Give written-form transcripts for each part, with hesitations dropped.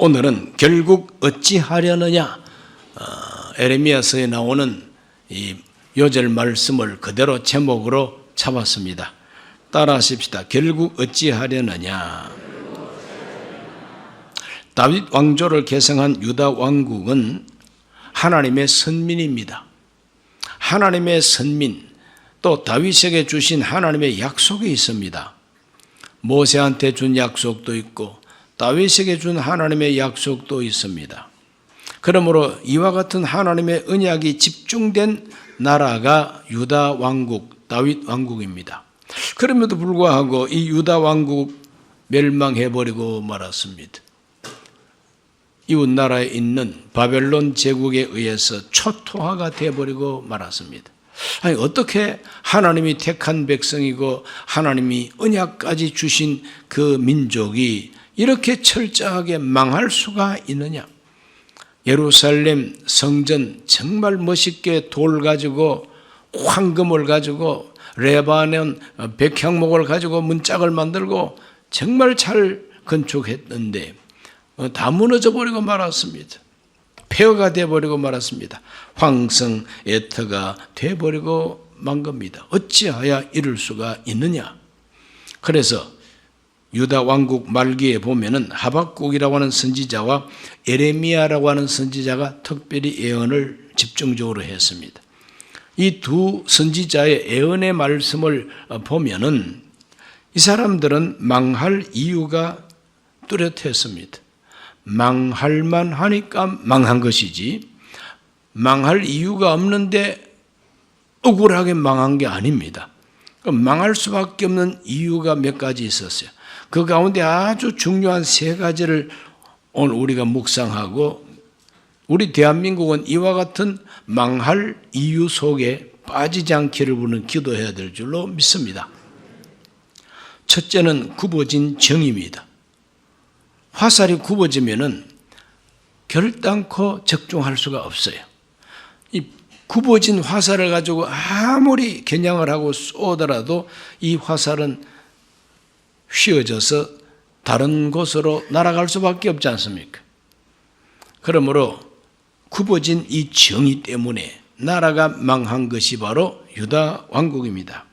오늘은 결국 어찌하려느냐, 에레미야서에 나오는 이 요절 말씀을 그대로 제목으로 잡았습니다. 따라하십시다. 결국 어찌하려느냐. 다윗 왕조를 계승한 유다 왕국은 하나님의 선민입니다. 하나님의 선민, 또 다윗에게 주신 하나님의 약속이 있습니다. 모세한테 준 약속도 있고 다윗에게 준 하나님의 약속도 있습니다. 그러므로 이와 같은 하나님의 언약이 집중된 나라가 유다 왕국, 다윗 왕국입니다. 그럼에도 불구하고 이 유다 왕국 멸망해버리고 말았습니다. 이웃 나라에 있는 바벨론 제국에 의해서 초토화가 되어버리고 말았습니다. 아니, 어떻게 하나님이 택한 백성이고 하나님이 언약까지 주신 그 민족이 이렇게 철저하게 망할 수가 있느냐? 예루살렘 성전 정말 멋있게 돌 가지고 황금을 가지고 레바논 백향목을 가지고 문짝을 만들고 정말 잘 건축했는데 다 무너져 버리고 말았습니다. 폐허가 되어버리고 말았습니다. 황성 애터가 되어버리고 만 겁니다. 어찌하여 이럴 수가 있느냐? 그래서 유다 왕국 말기에 보면은 하박국이라고 하는 선지자와 에레미야라고 하는 선지자가 특별히 예언을 집중적으로 했습니다. 이 두 선지자의 예언의 말씀을 보면은 이 사람들은 망할 이유가 뚜렷했습니다. 망할만 하니까 망한 것이지 망할 이유가 없는데 억울하게 망한 게 아닙니다. 망할 수밖에 없는 이유가 몇 가지 있었어요. 그 가운데 아주 중요한 세 가지를 오늘 우리가 묵상하고 우리 대한민국은 이와 같은 망할 이유 속에 빠지지 않기를 우리는 기도해야 될 줄로 믿습니다. 첫째는 굽어진 정입니다. 화살이 굽어지면은 결단코 적중할 수가 없어요. 이 굽어진 화살을 가지고 아무리 겨냥을 하고 쏘더라도 이 화살은 휘어져서 다른 곳으로 날아갈 수밖에 없지 않습니까? 그러므로 굽어진 이 정의 때문에 나라가 망한 것이 바로 유다 왕국입니다.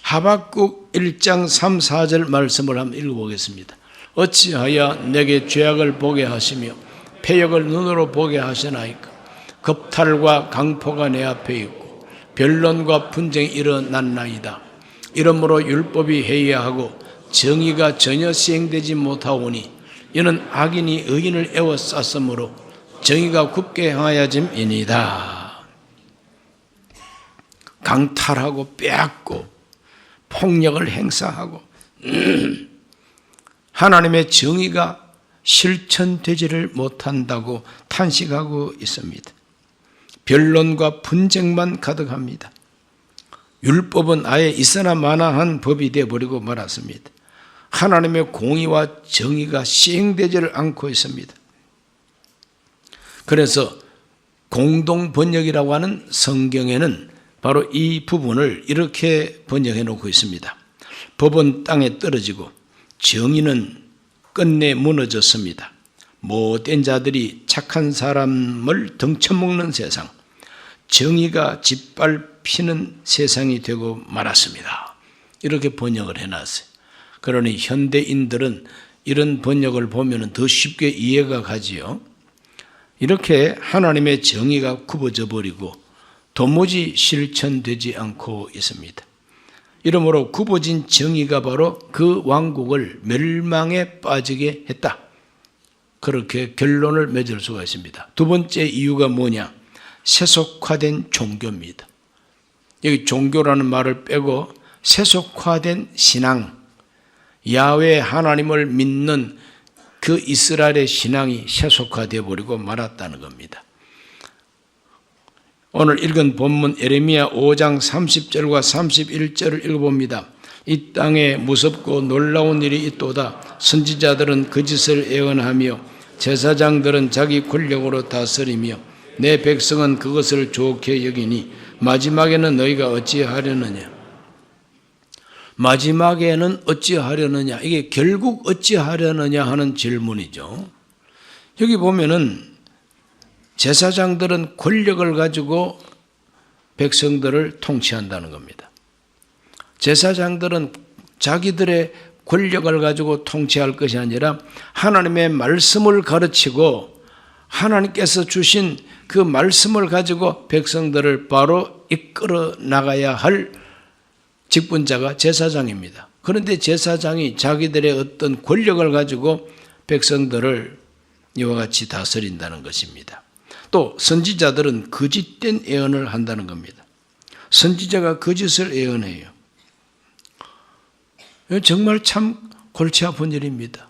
하박국 1장 3, 4절 말씀을 한번 읽어보겠습니다. 어찌하여 내게 죄악을 보게 하시며 패역을 눈으로 보게 하시나이까? 겁탈과 강포가 내 앞에 있고 변론과 분쟁이 일어났나이다. 이러므로 율법이 해이하고 정의가 전혀 시행되지 못하오니 이는 악인이 의인을 에워쌌으므로 정의가 굽게 행하여짐이니이다. 강탈하고 빼앗고 폭력을 행사하고 하나님의 정의가 실천되지를 못한다고 탄식하고 있습니다. 변론과 분쟁만 가득합니다. 율법은 아예 있으나 마나한 법이 되어버리고 말았습니다. 하나님의 공의와 정의가 시행되지를 않고 있습니다. 그래서 공동 번역이라고 하는 성경에는 바로 이 부분을 이렇게 번역해 놓고 있습니다. 법은 땅에 떨어지고 정의는 끝내 무너졌습니다. 못된 자들이 착한 사람을 등쳐먹는 세상, 정의가 짓밟히는 세상이 되고 말았습니다. 이렇게 번역을 해놨어요. 그러니 현대인들은 이런 번역을 보면 더 쉽게 이해가 가지요. 이렇게 하나님의 정의가 굽어져 버리고 도무지 실천되지 않고 있습니다. 이러므로 굽어진 정의가 바로 그 왕국을 멸망에 빠지게 했다. 그렇게 결론을 맺을 수가 있습니다. 두 번째 이유가 뭐냐? 세속화된 종교입니다. 여기 종교라는 말을 빼고 세속화된 신앙, 야훼 하나님을 믿는 그 이스라엘의 신앙이 세속화되어 버리고 말았다는 겁니다. 오늘 읽은 본문 에레미야 5장 30절과 31절을 읽어봅니다. 이 땅에 무섭고 놀라운 일이 있도다. 선지자들은 거짓을 예언하며 제사장들은 자기 권력으로 다스리며 내 백성은 그것을 좋게 여기니 마지막에는 너희가 어찌하려느냐? 마지막에는 어찌하려느냐? 이게 결국 어찌하려느냐 하는 질문이죠. 여기 보면은 제사장들은 권력을 가지고 백성들을 통치한다는 겁니다. 제사장들은 자기들의 권력을 가지고 통치할 것이 아니라 하나님의 말씀을 가르치고 하나님께서 주신 그 말씀을 가지고 백성들을 바로 이끌어 나가야 할 직분자가 제사장입니다. 그런데 제사장이 자기들의 어떤 권력을 가지고 백성들을 이와 같이 다스린다는 것입니다. 또 선지자들은 거짓된 예언을 한다는 겁니다. 선지자가 거짓을 예언해요. 정말 참 골치 아픈 일입니다.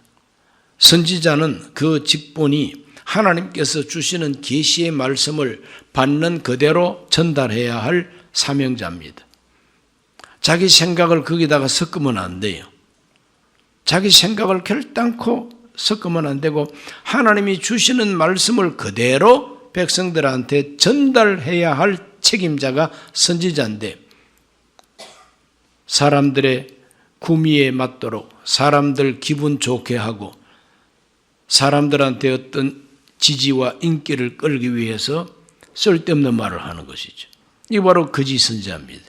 선지자는 그 직분이 하나님께서 주시는 계시의 말씀을 받는 그대로 전달해야 할 사명자입니다. 자기 생각을 거기다가 섞으면 안 돼요. 자기 생각을 결단코 섞으면 안 되고 하나님이 주시는 말씀을 그대로 백성들한테 전달해야 할 책임자가 선지자인데, 사람들의 구미에 맞도록 사람들 기분 좋게 하고 사람들한테 어떤 지지와 인기를 끌기 위해서 쓸데없는 말을 하는 것이죠. 이게 바로 거짓 선지자입니다.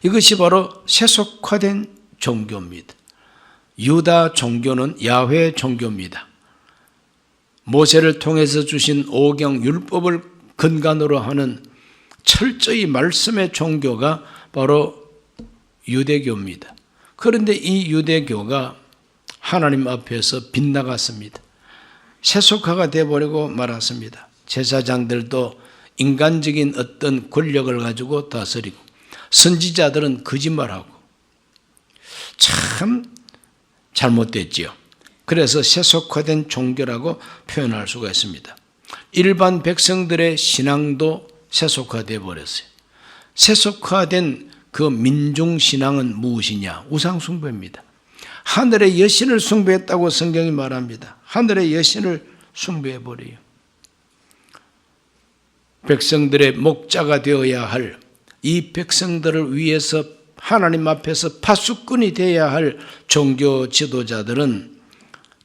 이것이 바로 세속화된 종교입니다. 유다 종교는 야훼 종교입니다. 모세를 통해서 주신 오경 율법을 근간으로 하는 철저히 말씀의 종교가 바로 유대교입니다. 그런데 이 유대교가 하나님 앞에서 빗나갔습니다. 세속화가 되어버리고 말았습니다. 제사장들도 인간적인 어떤 권력을 가지고 다스리고 선지자들은 거짓말하고 참 잘못됐지요. 그래서 세속화된 종교라고 표현할 수가 있습니다. 일반 백성들의 신앙도 세속화되어 버렸어요. 세속화된 그 민중신앙은 무엇이냐? 우상숭배입니다. 하늘의 여신을 숭배했다고 성경이 말합니다. 하늘의 여신을 숭배해버려요. 백성들의 목자가 되어야 할, 이 백성들을 위해서 하나님 앞에서 파수꾼이 되어야 할 종교 지도자들은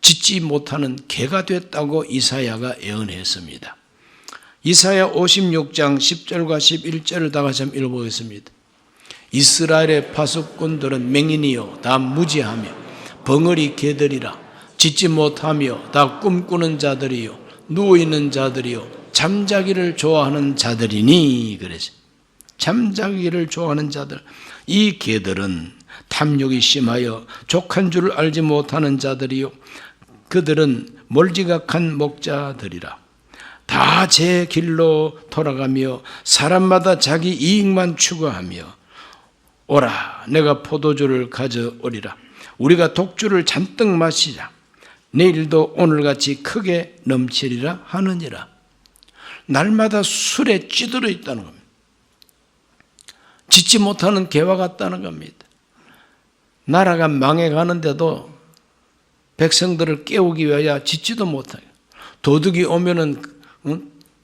짓지 못하는 개가 됐다고 이사야가 예언했습니다. 이사야 56장 10절과 11절을 다 같이 한번 읽어보겠습니다. 이스라엘의 파수꾼들은 맹인이요 다 무지하며 벙어리 개들이라. 짓지 못하며 다 꿈꾸는 자들이요 누워있는 자들이요 잠자기를 좋아하는 자들이니. 그래서 잠자기를 좋아하는 자들, 이 개들은 탐욕이 심하여 족한 줄을 알지 못하는 자들이요 그들은 멀지각한 목자들이라. 다 제 길로 돌아가며 사람마다 자기 이익만 추구하며 오라 내가 포도주를 가져오리라. 우리가 독주를 잔뜩 마시자. 내일도 오늘같이 크게 넘치리라 하느니라. 날마다 술에 찌들어 있다는 겁니다. 짓지 못하는 개와 같다는 겁니다. 나라가 망해가는데도 백성들을 깨우기 위하여 짓지도 못하게. 도둑이 오면은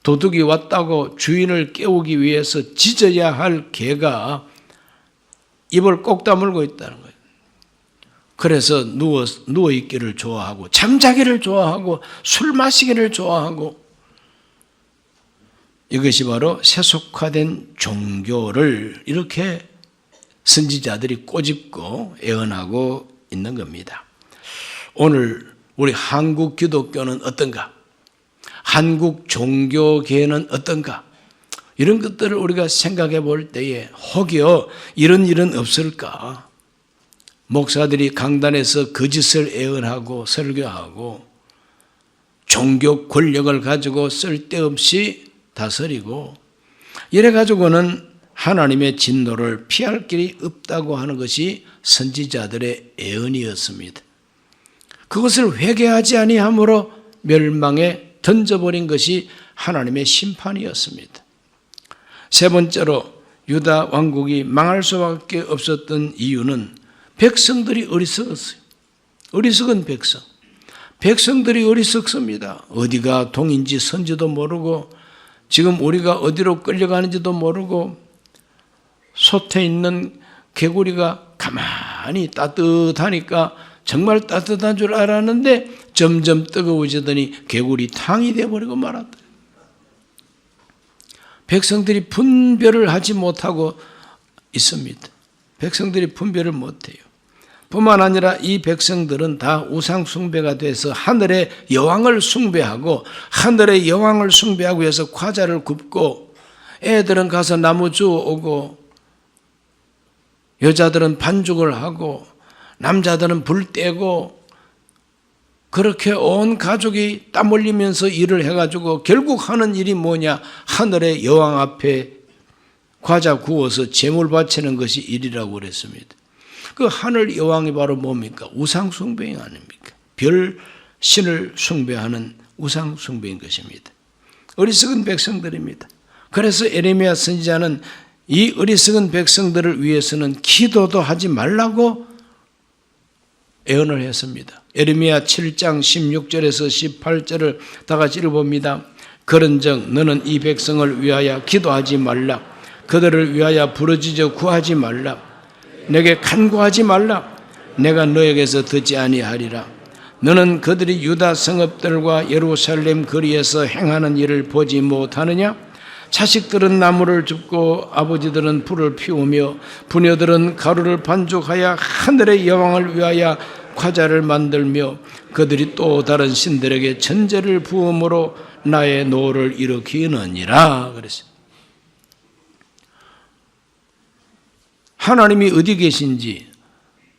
도둑이 왔다고 주인을 깨우기 위해서 짖어야 할 개가 입을 꼭 다물고 있다는 거예요. 그래서 누워있기를 좋아하고 잠자기를 좋아하고 술 마시기를 좋아하고, 이것이 바로 세속화된 종교를 이렇게 선지자들이 꼬집고 예언하고 있는 겁니다. 오늘 우리 한국 기독교는 어떤가? 한국 종교계는 어떤가? 이런 것들을 우리가 생각해 볼 때에 혹여 이런 일은 없을까? 목사들이 강단에서 거짓을 예언하고 설교하고 종교 권력을 가지고 쓸데없이 다스리고 이래 가지고는 하나님의 진노를 피할 길이 없다고 하는 것이 선지자들의 예언이었습니다. 그것을 회개하지 아니함으로 멸망에 던져버린 것이 하나님의 심판이었습니다. 세 번째로 유다 왕국이 망할 수밖에 없었던 이유는 백성들이 어리석었어요. 어리석은 백성. 백성들이 어리석습니다. 어디가 동인지 선지도 모르고 지금 우리가 어디로 끌려가는지도 모르고 솥에 있는 개구리가 가만히 따뜻하니까 정말 따뜻한 줄 알았는데 점점 뜨거워지더니 개구리 탕이 되어버리고 말았다. 백성들이 분별을 하지 못하고 있습니다. 백성들이 분별을 못해요. 뿐만 아니라 이 백성들은 다 우상 숭배가 돼서 하늘의 여왕을 숭배하고, 하늘의 여왕을 숭배하고 해서 과자를 굽고, 애들은 가서 나무 주워오고, 여자들은 반죽을 하고, 남자들은 불 떼고, 그렇게 온 가족이 땀 흘리면서 일을 해가지고 결국 하는 일이 뭐냐? 하늘의 여왕 앞에 과자 구워서 제물 바치는 것이 일이라고 그랬습니다. 그 하늘 여왕이 바로 뭡니까? 우상 숭배인 아닙니까? 별 신을 숭배하는 우상 숭배인 것입니다. 어리석은 백성들입니다. 그래서 예레미야 선지자는 이 어리석은 백성들을 위해서는 기도도 하지 말라고 예언을 했습니다. 예레미야 7장 16절에서 18절을 다 같이 읽어봅니다. 그런즉 너는 이 백성을 위하여 기도하지 말라. 그들을 위하여 부르짖어 구하지 말라. 내게 간구하지 말라. 내가 너에게서 듣지 아니하리라. 너는 그들이 유다 성읍들과 예루살렘 거리에서 행하는 일을 보지 못하느냐? 자식들은 나무를 줍고 아버지들은 불을 피우며 부녀들은 가루를 반죽하여 하늘의 여왕을 위하여 과자를 만들며 그들이 또 다른 신들에게 천제를 부음으로 나의 노를 일으키느니라 그랬어요. 하나님이 어디 계신지,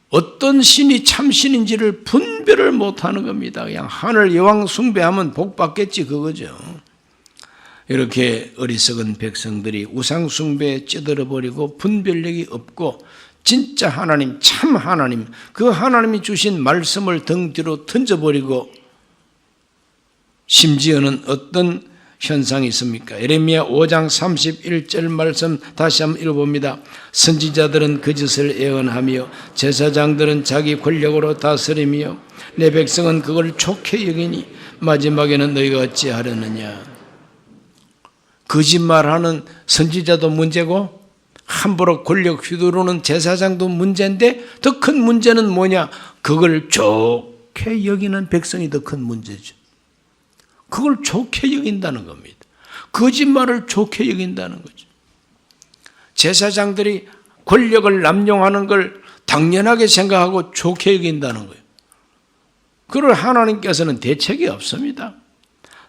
어떤 신이 참신인지를 분별을 못하는 겁니다. 그냥 하늘 여왕 숭배하면 복 받겠지 그거죠. 이렇게 어리석은 백성들이 우상 숭배에 찌들어버리고 분별력이 없고, 진짜 하나님, 참 하나님, 그 하나님이 주신 말씀을 등 뒤로 던져버리고, 심지어는 어떤 현상이 있습니까? 예레미야 5장 31절 말씀 다시 한번 읽어봅니다. 선지자들은 그 짓을 애언하며 제사장들은 자기 권력으로 다스리며 내 백성은 그걸 좋게 여기니 마지막에는 너희가 어찌하려느냐. 거짓말하는 선지자도 문제고 함부로 권력 휘두르는 제사장도 문제인데, 더 큰 문제는 뭐냐? 그걸 좋게 여기는 백성이 더 큰 문제죠. 그걸 좋게 여긴다는 겁니다. 거짓말을 좋게 여긴다는 거죠. 제사장들이 권력을 남용하는 걸 당연하게 생각하고 좋게 여긴다는 거예요. 그걸 하나님께서는 대책이 없습니다.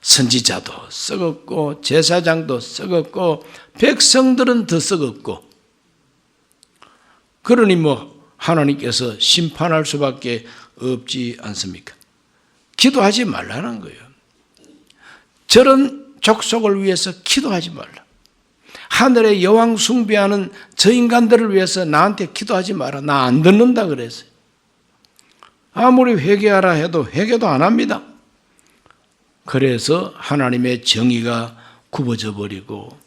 선지자도 썩었고 제사장도 썩었고 백성들은 더 썩었고, 그러니 하나님께서 심판할 수밖에 없지 않습니까? 기도하지 말라는 거예요. 저런 족속을 위해서 기도하지 말라. 하늘의 여왕 숭배하는 저 인간들을 위해서 나한테 기도하지 마라. 나 안 듣는다 그랬어요. 아무리 회개하라 해도 회개도 안 합니다. 그래서 하나님의 정의가 굽어져 버리고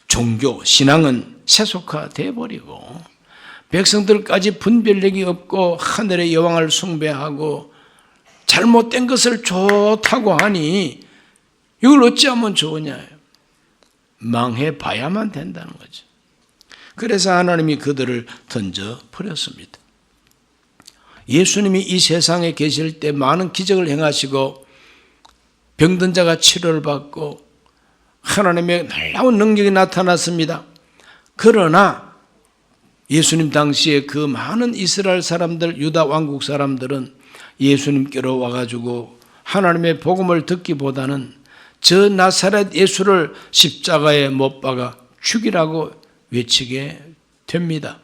종교, 신앙은 세속화되어 버리고 백성들까지 분별력이 없고 하늘의 여왕을 숭배하고 잘못된 것을 좋다고 하니 이걸 어찌하면 좋으냐. 망해봐야만 된다는 거죠. 그래서 하나님이 그들을 던져버렸습니다. 예수님이 이 세상에 계실 때 많은 기적을 행하시고 병든 자가 치료를 받고 하나님의 놀라운 능력이 나타났습니다. 그러나 예수님 당시에 그 많은 이스라엘 사람들, 유다 왕국 사람들은 예수님께로 와가지고 하나님의 복음을 듣기보다는 저 나사렛 예수를 십자가에 못 박아 죽이라고 외치게 됩니다.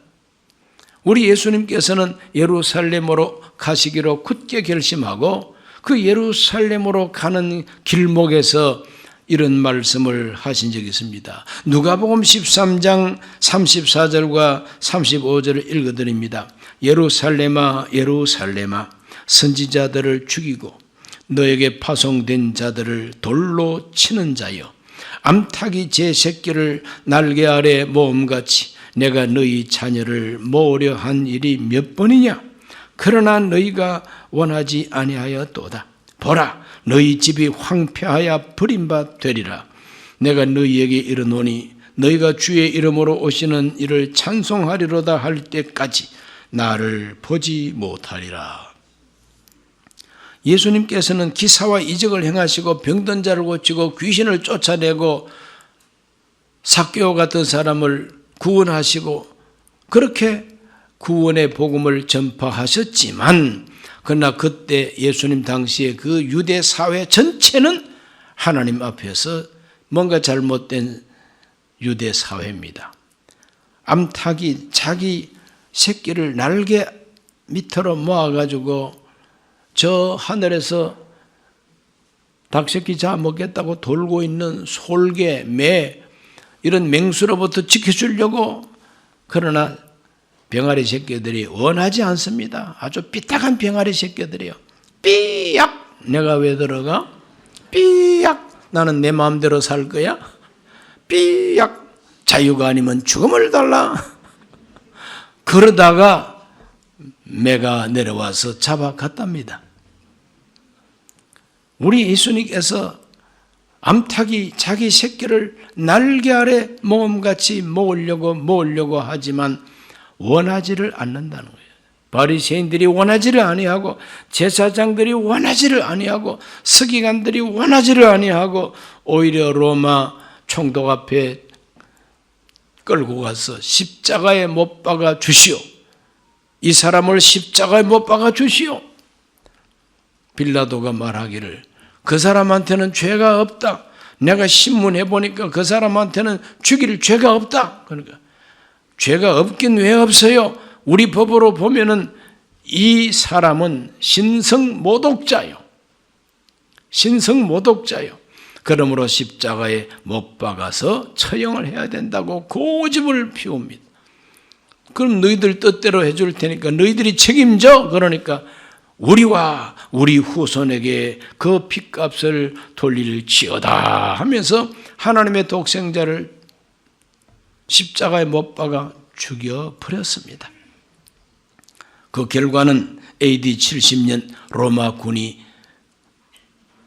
우리 예수님께서는 예루살렘으로 가시기로 굳게 결심하고 그 예루살렘으로 가는 길목에서 이런 말씀을 하신 적이 있습니다. 누가복음 13장 34절과 35절을 읽어드립니다. 예루살렘아 예루살렘아 선지자들을 죽이고 너에게 파송된 자들을 돌로 치는 자여, 암탉이 제 새끼를 날개 아래 모음같이 내가 너희 자녀를 모으려 한 일이 몇 번이냐? 그러나 너희가 원하지 아니하였도다. 보라, 너희 집이 황폐하여 버림바 되리라. 내가 너희에게 이르노니 너희가 주의 이름으로 오시는 이를 찬송하리로다 할 때까지 나를 보지 못하리라. 예수님께서는 기사와 이적을 행하시고 병든 자를 고치고 귀신을 쫓아내고 삭개오 같은 사람을 구원하시고 그렇게 구원의 복음을 전파하셨지만, 그러나 그때 예수님 당시에 그 유대 사회 전체는 하나님 앞에서 뭔가 잘못된 유대 사회입니다. 암탉이 자기 새끼를 날개 밑으로 모아가지고 저 하늘에서 닭새끼 잡아먹겠다고 돌고 있는 솔개, 매 이런 맹수로부터 지켜주려고, 그러나 병아리 새끼들이 원하지 않습니다. 아주 삐딱한 병아리 새끼들이요. 삐약! 내가 왜 들어가? 삐약! 나는 내 마음대로 살 거야? 삐약! 자유가 아니면 죽음을 달라. 그러다가 매가 내려와서 잡아갔답니다. 우리 예수님께서 암탉이 자기 새끼를 날개 아래 모험같이 모으려고 하지만 원하지를 않는다는 거예요. 바리새인들이 원하지를 아니하고, 제사장들이 원하지를 아니하고, 서기관들이 원하지를 아니하고, 오히려 로마 총독 앞에 끌고 가서 십자가에 못 박아 주시오. 이 사람을 십자가에 못 박아 주시오. 빌라도가 말하기를 그 사람한테는 죄가 없다. 내가 신문해 보니까 그 사람한테는 죽일 죄가 없다. 그러니까 죄가 없긴 왜 없어요? 우리 법으로 보면은 이 사람은 신성모독자요. 신성모독자요. 그러므로 십자가에 못 박아서 처형을 해야 된다고 고집을 피웁니다. 그럼 너희들 뜻대로 해줄 테니까 너희들이 책임져. 그러니까 우리와 우리 후손에게 그 핏값을 돌릴지어다 하면서 하나님의 독생자를 십자가에 못 박아 죽여버렸습니다. 그 결과는 AD 70년 로마군이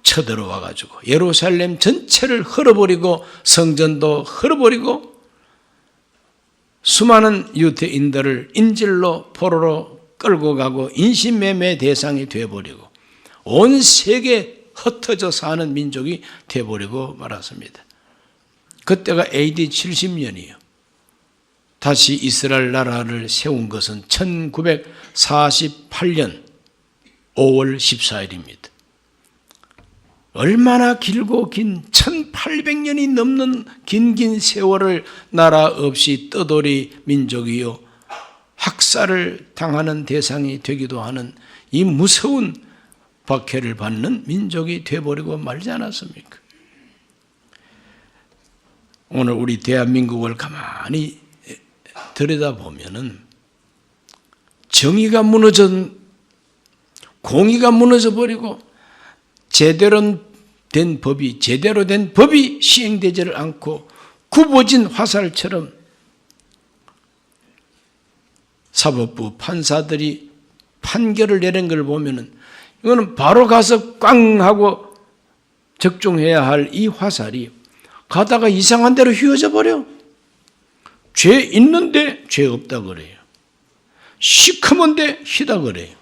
쳐들어와 가지고 예루살렘 전체를 헐어버리고 성전도 헐어버리고 수많은 유대인들을 인질로 포로로 끌고 가고 인신매매 대상이 되어버리고 온 세계에 흩어져 사는 민족이 되어버리고 말았습니다. 그때가 AD 70년이에요. 다시 이스라엘 나라를 세운 것은 1948년 5월 14일입니다. 얼마나 길고 긴 1800년이 넘는 긴 세월을 나라 없이 떠돌이 민족이요 학살을 당하는 대상이 되기도 하는 이 무서운 박해를 받는 민족이 되어버리고 말지 않았습니까? 오늘 우리 대한민국을 가만히 들여다보면은 정의가 무너진, 공의가 무너져버리고 제대로 된 법이 시행되지를 않고 굽어진 화살처럼 사법부 판사들이 판결을 내린 걸 보면은 이거는 바로 가서 꽝 하고 적중해야 할 이 화살이 가다가 이상한 데로 휘어져 버려. 죄 있는데 죄 없다 그래요. 시커먼데 희다 그래요.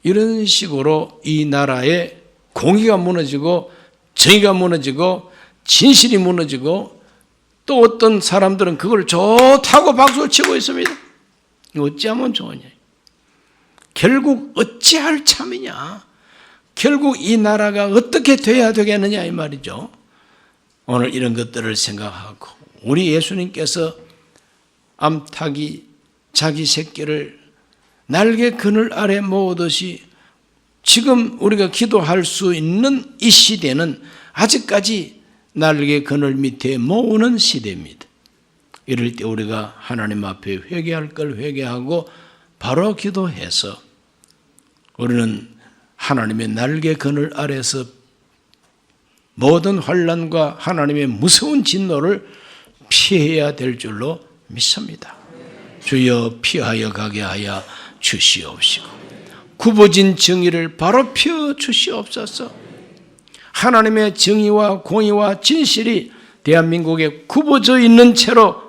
이런 식으로 이 나라의 공의가 무너지고 정의가 무너지고 진실이 무너지고 또 어떤 사람들은 그걸 좋다고 박수를 치고 있습니다. 어찌하면 좋으냐. 결국 어찌할 참이냐. 결국 이 나라가 어떻게 돼야 되겠느냐 이 말이죠. 오늘 이런 것들을 생각하고 우리 예수님께서 암탉이 자기 새끼를 날개 그늘 아래 모으듯이 지금 우리가 기도할 수 있는 이 시대는 아직까지 날개 그늘 밑에 모으는 시대입니다. 이럴 때 우리가 하나님 앞에 회개할 걸 회개하고 바로 기도해서 우리는 하나님의 날개 그늘 아래서 모든 환난과 하나님의 무서운 진노를 피해야 될 줄로 믿습니다. 주여 피하여 가게 하여 주시옵시고 굽어진 정의를 바로 펴 주시옵소서. 하나님의 정의와 공의와 진실이 대한민국에 굽어져 있는 채로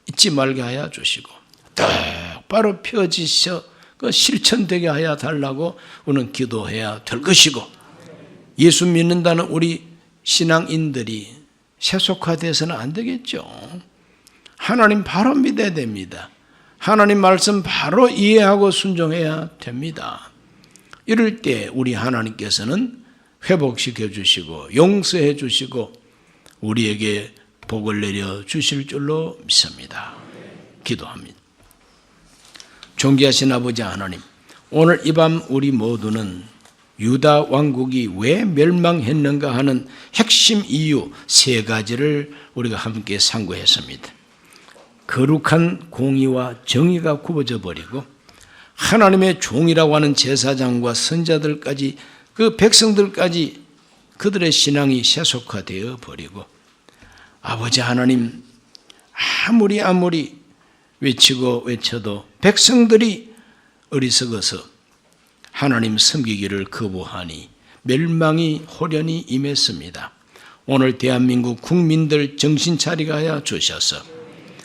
있지 말게 하여 주시고 똑바로 펴지셔 그 실천되게 하여 달라고 우리는 기도해야 될 것이고, 예수 믿는다는 우리 신앙인들이 세속화돼서는 안 되겠죠. 하나님 바로 믿어야 됩니다. 하나님 말씀 바로 이해하고 순종해야 됩니다. 이럴 때 우리 하나님께서는 회복시켜 주시고 용서해 주시고 우리에게 복을 내려 주실 줄로 믿습니다. 기도합니다. 존귀하신 아버지 하나님, 오늘 이 밤 우리 모두는 유다 왕국이 왜 멸망했는가 하는 핵심 이유 3가지를 우리가 함께 상고했습니다. 거룩한 공의와 정의가 굽어져 버리고 하나님의 종이라고 하는 제사장과 선자들까지 그 백성들까지 그들의 신앙이 세속화되어 버리고, 아버지 하나님, 아무리 외치고 외쳐도 백성들이 어리석어서 하나님 섬기기를 거부하니 멸망이 호련히 임했습니다. 오늘 대한민국 국민들 정신 차리게 하여 주셔서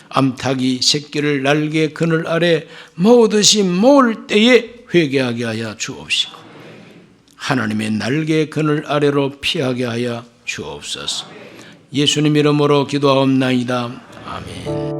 암탉이 새끼를 날개 그늘 아래 모으듯이 모을 때에 회개하게 하여 주옵시고 하나님의 날개 그늘 아래로 피하게 하여 주옵소서. 예수님 이름으로 기도하옵나이다. 아멘.